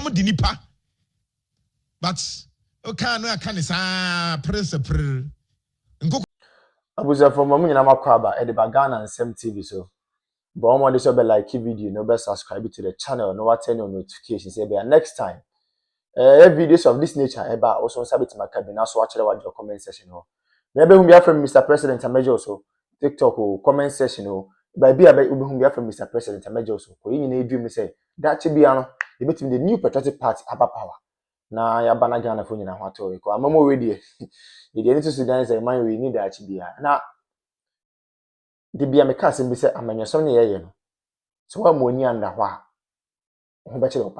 come di nipa. But okay, no, I can't say press. Abuja from Mamu Nyama Kwaba at the Bagana and Sem TV so. But one this be like video, no be subscribe to the channel, no turn on notifications. Say next time. Videos of this nature about also sabit my cabin. So watch your comment section. Maybe whom you from Mr. President and Major also TikTok or comment section or by be whom you from Mr. President and Major also. For you need dream say that should be the new patriotic party about power. Na ya bana Ghana for you na what to. I'm more ready. The need to Sudan say man we need that to be na the be a mekasim be say amanya some ye no. So what money under wa. Who bet you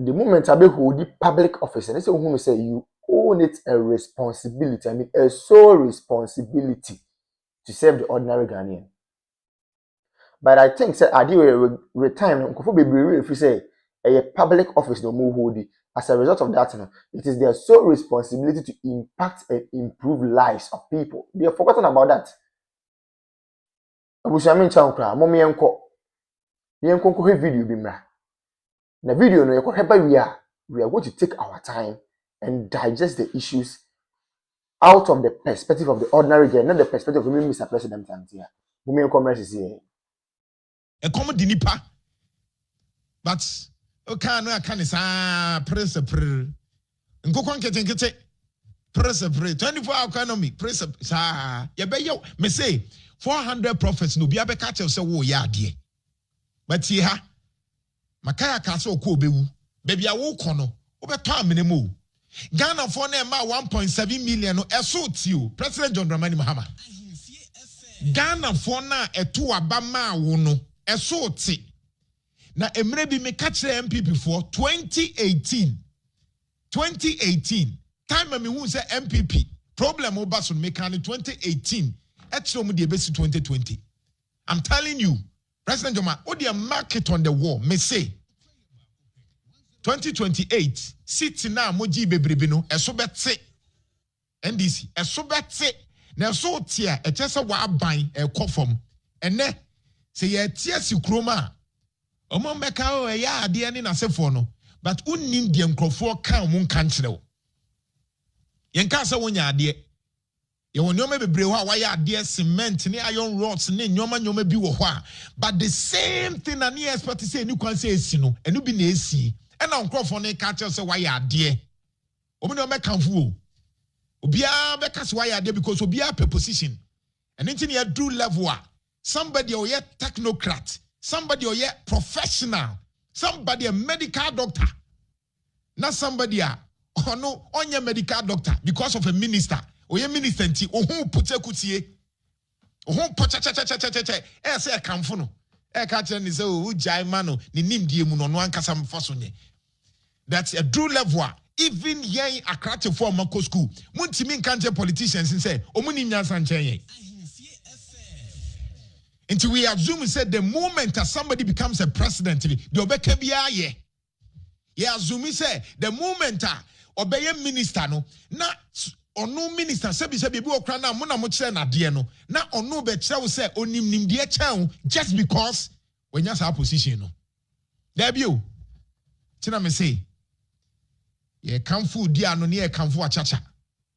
the moment I be hold the public office, and they say who say you own it a responsibility. I mean a sole responsibility to serve the ordinary Ghanaian. But I think say I do retirement. If you say a public office no more hold it. As a result of that, it is their sole responsibility to impact and improve lives of people. They have forgotten about that. Abushamin chankra, mommy enko. The enko video bimra. The video no we are going to take our time and digest the issues out of the perspective of the ordinary girl, not the perspective of Mr. President. Mommy commerce is here. A common dinipa, but okay, no, I can't say press a prayer. And go on getting press a prayer. 24-hour economy, press a ya be yo, me say 400 prophets no be a catch of say, oh, yeah, dear. But here, Makaya Castle Kobewu, baby, I walk on over time minimum. Ghana for them 1.7 million no assault you, President J0urnalist Mahama. Ghana for now a 2 abama wono assault. Na emre bi me catch the MP before 2018 time me who say MPP problem obasun me can 2018 etro mu de besi 2020. I'm telling you, President Joma, o the market on the wall me say 2028 city na moji bebrebe no eso bete NDC eso bete na so tia e chese wa aban e kofom ene se ye tia sikroma omo meka o ya ade ne nasefo no but unnim de nkrofo kan mu nka nkyere wo yenka se wonya ade ye wonyoma bebre ho a waya ade cement ne iron rods ne nyoma bi wo ho a but the same thing na ne expert say ni kwan say esi no enu bi na esi e na nkrofo ne ka tell say waya ade omo ne mekanfo o obia beka se waya ade because obia per position and anything you do level somebody or yet technocrat, somebody or yet professional, somebody a medical doctor, not somebody or no on your medical doctor because of a minister or your minister or who put a kutie or who put say a camfono. A catcher is oh jaimano, ni nim diemu no one casam fasone. That's a true level. Even yen a crater for Mako school. Muntimin can't politicians and say, Omuni Nyansan. Until we assume said the moment that somebody becomes a president, the obekebia ye. Yeah, assume say the moment obey minister no na or no minister sebi bi okra na mo na mo kire na de no na ono be kire wo say onim nim de kire just because when you have position no. There be o. Tina me say ye kamfu di ano ne ye kamfu achacha.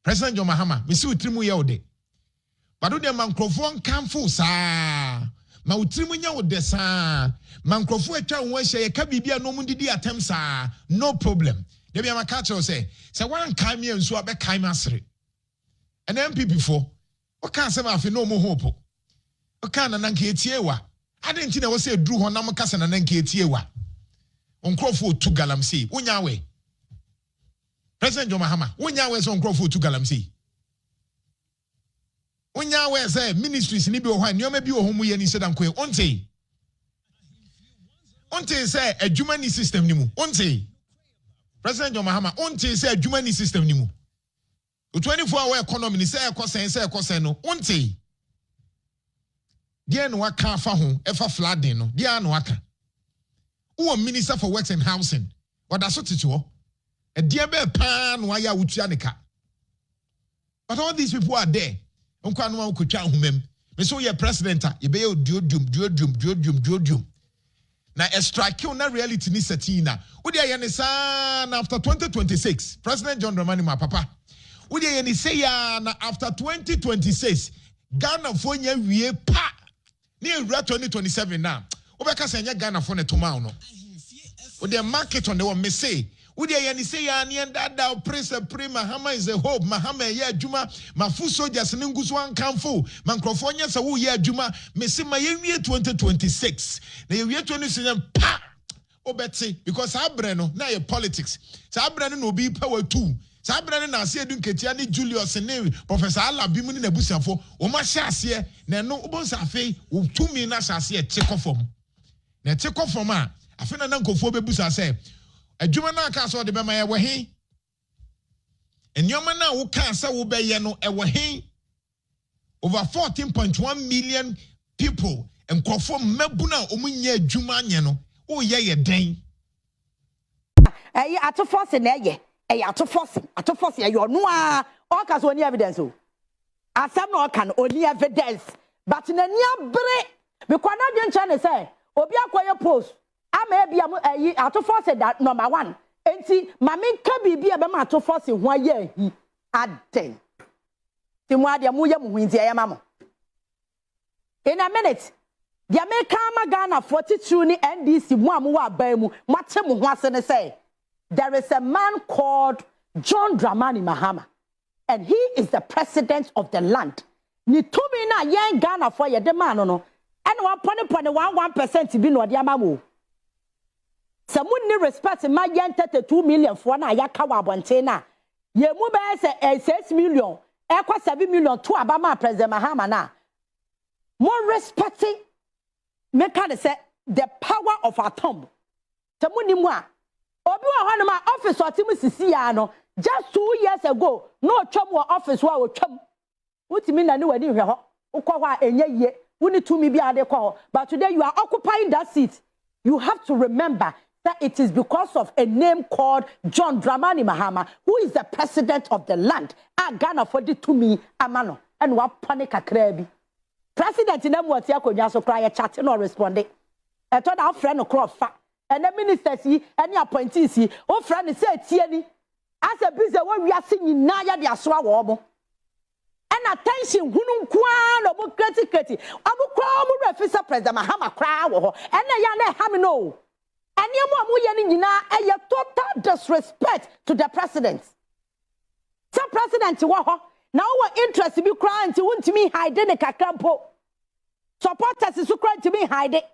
President John Mahama, me see utrimu ye ode. But the mankrofo kamfu sa ma utrimu nya ode sa mankrofo atwa ho ahye ye ka bibia no mu didi atem sa no problem. There be am catch say one kan me nso abekan masere. And MPP for o kan se ma afi no mo hope. O kan na nanka etiewa. Ade nti na wo say dru ho na mo kasa na nanka etiewa. Onkrofo tu galamsey. Wonya we. President John Mahama, wonya we so onkrofo tu galamsey. Wonya we say ministries ni bi o hwan nyoma bi o ho mu ye ni sedan ko onte. Onte say adwuma ni system ni mu. Onte. President John Mahama, onte say adwuma ni system ni mu. O 24-hour economy ni say ekosen no. Onte. Dia no waka fa ho, efa flooding no. Dia no waka. Who minister for works and housing? What that's what it was. A dear bear pan why ya wuchianika. But all these people are there. Me so your president, you be duodum. na strike na reality ni setina wodi ayene sa na after 2026 President J0urnalist my papa wodi ayene say ya na after 2026 Ghana fo nya wie pa ni ewura 2027 na obeka say nya Ghana fo ne toma no wodi market on the one me say wodi ayene say ya ne dada prince prima Mahama is a hope Mahama ye adwuma mafu soldiers ne nguso ankamfo mankrofo nya sa wo ye adwuma me say ma ye wie 2026 na ye wie 2027 pa obeti because abre no na ye politics sa abre no obi power 2 sa abre no na ase edu nketia ni Julius ne Professor Alabi mu ni nabusiafo o ma hye ase na no obonsa afei o 2 million na ase e chekofom na chekofom a afei na nkofo bebusa say adwuma na aka so de be ma ye wehe enyoma na wo ka say wo be ye no e wehe over 14.1 million people nkofo mabu na omunya adwuma nye no o ye den ato force na ye ato force ye no a all ka so any evidence o asem no can only evidence but na nia bere because na dwen cha ne say obi akoye post ama bia mu ato force that number 1 enti mame ka bibia be ma ato force ho aye hi aden ti mu ade mu ye mu hinti ye mamo in a minute the American Ghana 42 ni NDC mu amu wa ban mu mate mu ho ase ne say there is a man called J0urnalist Mahama and he is the president of the land ni tumi na yen Ghana for ye de man no and 1% bi no de amamu someone ni respect ma yen 32 million for na ya ka wa bonte na ye mu be say 6 million e kwa 7 million to abama president Mahama na more respecting me can say the power of our thumb tamuni mu a obi wa hanu ma office otimu sisi ya no just 2 years ago no twam wa office wa twam utimi na ni wadi hwe ho ukọ ho a enye ye woni tumi bi ade kọ but today you are occupying that seat you have to remember that it is because of a name called J0urnalist Mahama who is the president of the land a Ghana for the tumi amano and wa panic akra bi president na mo tia konwa so kra ya chat no respond e to da friend no crop fa and the ministers yi any appointees yi o friend say tie ni as a busy wo wiase nyina ya de aso awo mo and attention hunu kwa no mo criticate amu kwa mo refisa president Mahama kra wo ho and ya na ha me no any mo ye ni nyina e total disrespect to the president so president wo ho now what interest be crying to want me hide the kakrampo supporters is crying to me hide it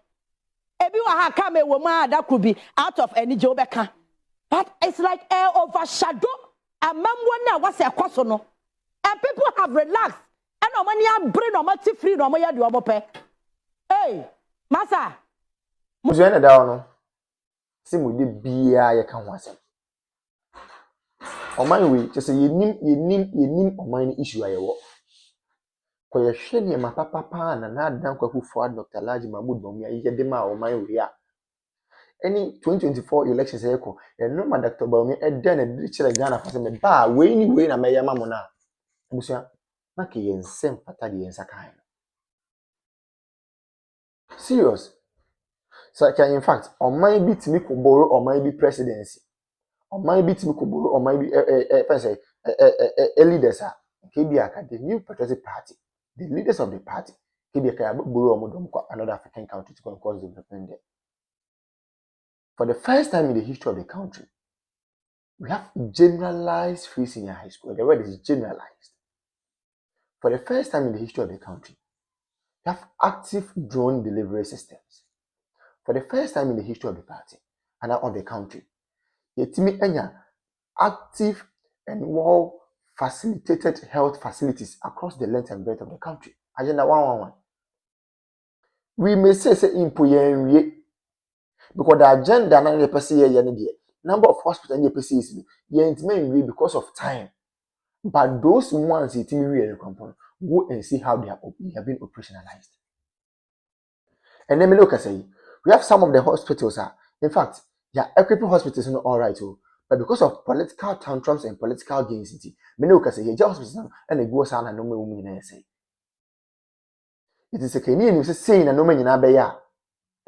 ebi wa ha come wo ma that could be out of any job beka but it's like air overshadow amamwo na was e kwaso no and people have relaxed and no money am brain no mati free no mo ya de omo pe hey masa mo je na da no se mo de bia ye ka ho asem oman we just say yenim oman issue ayewo ko ye hwe ne ma papa na adan kwaku for Dr. Laji Mahmood Bawumia ye de ma oman we a any 2024 elections eko no ma Dr. Bawumia e den na de kire Ghana fa se me ba we ni we na me yama mo na busia na ke ye nsem pata de yensa kan serious so can in fact oman bi timi ko borrow oman bi presidency oman bi timi ko borrow oman bi leaders are KBA the new patriotic party the leaders of the party KBA borrow omodom another African country to cause development there. For the first time in the history of the country we have generalized free senior high school. The word is generalized. For the first time in the history of the country we have active drone delivery systems. For the first time in the history of the party and of the country yetimi enya active and well facilitated health facilities across the length and breadth of the country. Agenda 111. We may say impoyen because the agenda na the person here number of hospitals in the person is yen because of time. But those ones it really component go and see how they have been operationalized. And then me look at say we have some of the hospitals in fact equipping hospitals not all right but because of political tantrums and political gains, many can say, hospital and a go sana no me say. It is a Canadian saying a no man in Abaya.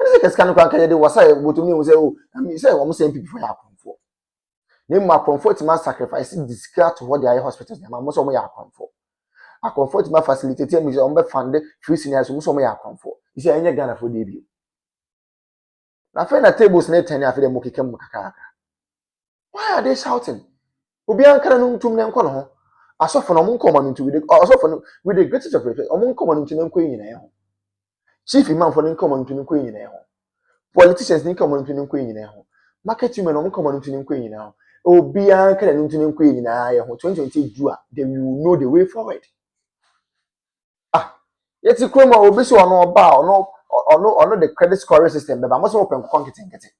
Ese keska no kwanka de wasa botumi wo say oh I mean say wo say people for akonfo ne mu akonfo ti ma sacrifice discard to what they are hospitals na mo so mo ya akonfo akonfo ti ma facilitate me say on be fund free seniors mo so mo ya akonfo isi enye Ghana for dey bi na fe na tables na tani afi dem kekam kakaka. Why are they shouting? Obi ankara no ntum ne nko no ho asofo no mo nkoma no ntu asofo no with the greatest of respect omo nkoma no ntu ne nko nyina ho chief imam for nkoma no ntu ne nko nyina ho politicians nkoma no ntu ne nko nyina ho market women omo nkoma no ntu ne nko nyina ho obi ankara no ntu ne nko nyina ye ho 2020 do they will know the way forward. Yeti kroma obi so ono oba ono the credit scoring system beba mo so open konketenkete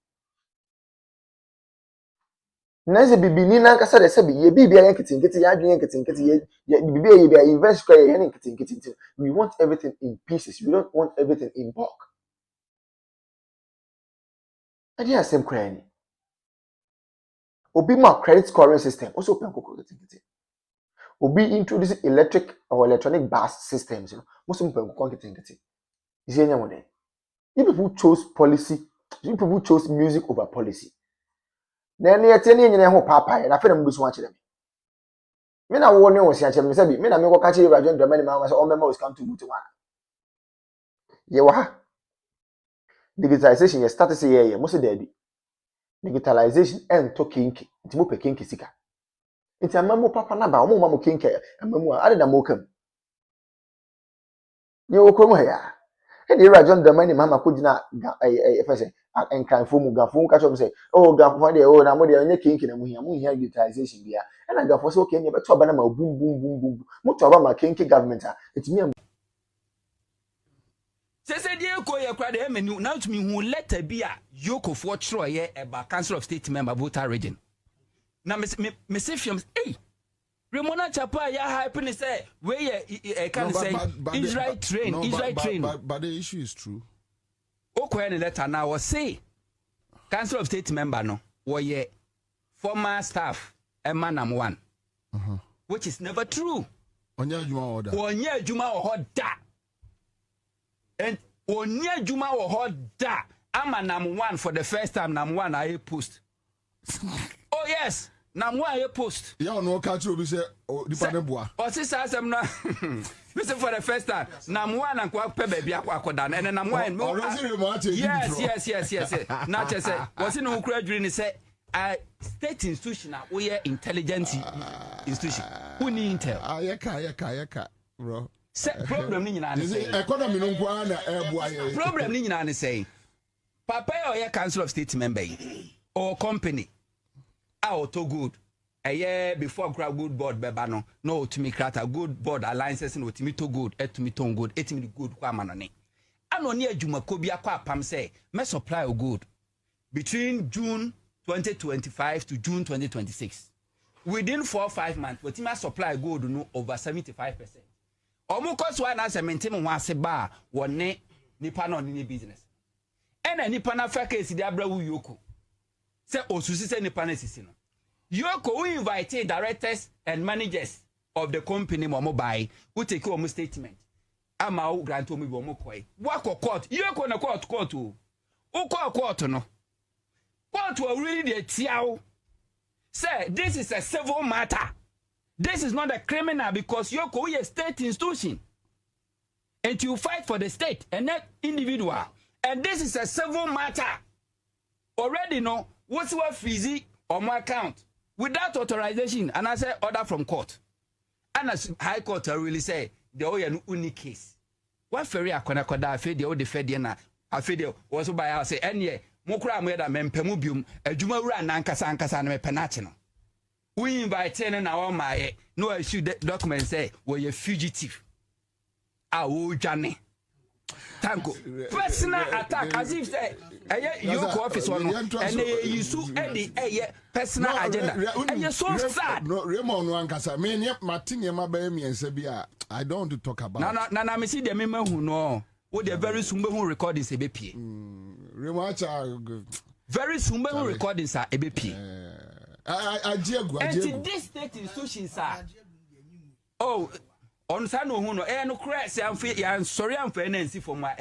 Nese bibini na nkasa de se bi ye bibia yenketenkete ya adwen yenketenkete ye bibia ye bia invest kwa ye yenketenkete. We want everything in pieces. We don't want everything in bulk. Adi asem kwa ni obi ma credit scoring system also open konketenkete. Obi introduce electric or electronic bus systems, most people konketenkete. Is enya mo den. You people chose policy, you people chose music over policy. Then you tell me ho papa na fe na mbusu wa kire me. Me na wo ne wo sia kire me say bi me na me ko ka kire Y3n ma say o mema was come to butu wa. Ye wa ha. Digitalization ye start say ye mo say daddy. Digitalization en to kinki. Nti mo pe kinki sika. Nti amamu papa na ba o mo ma mo kinki amamu a ade na mo kam. Ye wo krom ha ya. E dey Y3n mama ko gina say enkanfo mu gafo ka chom say oh gafo dey oh na mo dey onye kinki na mu hia digitalization bia e na gafo say okay ne beto aba na ma boom mo to aba ma kinki government a etimi say dey ko ye kwa dey menu na to me hu letter bi a yokofo chro ye eba council of state member Volta region na me say fiam Remona Chapa ya hype ni say we ye can say Y3n but the issue is true. Okwa ni letter na was say council of state member no ye former staff emanam 1 which is never true. Onya juma order and onya juma order amanam 1 for the first time nam 1 I post. Oh yes, nam 1 I post. Yeah, no catch you say dependent boy. O si sa asem na listen for the first time nam 1 and kwa pe baby akoda na and nam 1 yes na che say was in who kura dwiri ni say state institution we intelligence institution who need intel Ayeka bro say problem ni nyina na say economy no kwa na eboa problem ni nyina na say papa your council of state member or company to good before grab good board beba no to me create a good board alliances no to me to good to me to good etimi good kwa manone anoni adwuma ko bia kwa pam say me supply o good between June 2025 to June 2026 within 4 or 5 months we team supply gold no over 75%. Omo cost one as maintain one ase ba wone nipa no ni business ena nipa na fa case di abra wu yoko se osusi se nipa na sisi no yoko we invite directors and managers of the company mo buy who take your statement ama o grant o mi bo mo koi wako court yoko na court o court no court will really the tiao say this is a civil matter. This is not a criminal because Yoko is a state institution. And you fight for the state and not individual. And this is a civil matter. Already know what's what fee on my account without authorization. And I say order from court. And as High Court really say the only unique case. What ferry akona koda afi the old defendiana afi the also by I say any mokra mo da mempemu bium adwuma wura na ankasa na mepenache no. We invite ten na wa my no issue document say we a fugitive. Awo jane. Tango. Personal attack as if say you go office one and you sue any personal agenda. And you so sad. No Raymond Wankasa me Martin ma ba me ense bia I don't want to talk about. Na me see the mema hu no. Wo the very soon be hu recordings e be pie. Raymond very soon be hu recordings e be pie. And this state institutions are oh on sa no hu no no crash am fe yan sorry am fe na nsi for my